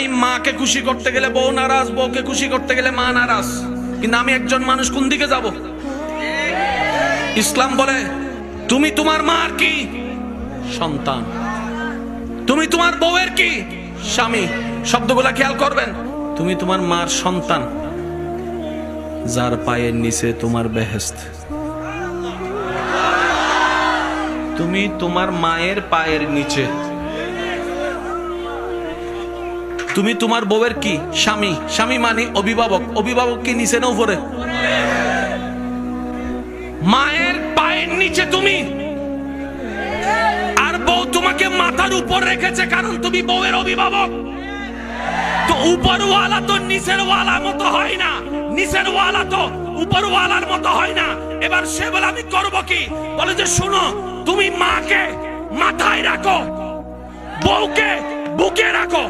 আমি মাকে খুশি করতে গেলে বউ নারাজ, বউকে খুশি করতে গেলে মা নারাজ। কিন্তু আমি একজন মানুষ, কোন দিকে যাব? ইসলাম বলে তুমি তোমার মার কি? সন্তান। তুমি তোমার বউয়ের কি? স্বামী। শব্দগুলা খেয়াল করবেন। তুমি তোমার মার সন্তান, যার পায়ের নিচে তোমার বেহেশত। তুমি তোমার মায়ের পায়ের নিচে। তুমি তোমার বউয়ের কি? স্বামী। স্বামী মানে অভিভাবক। অভিভাবক কি নিচে না উপরে? মায়ের পায়ের নিচে তুমি, আর বউ তোমাকে মাথার উপর রেখেছে, কারণ তুমি বউয়ের অভিভাবক। তো উপরওয়ালা তো নিচের ওয়ালার মতো হয় না, নিচের ওয়ালা তো উপরওয়ালার মতো হয় না। এবার সে বলে আমি করব কি? বলে যে শুনো, তুমি মাকে মাথায় রাখো, বউকে বুকে রাখো।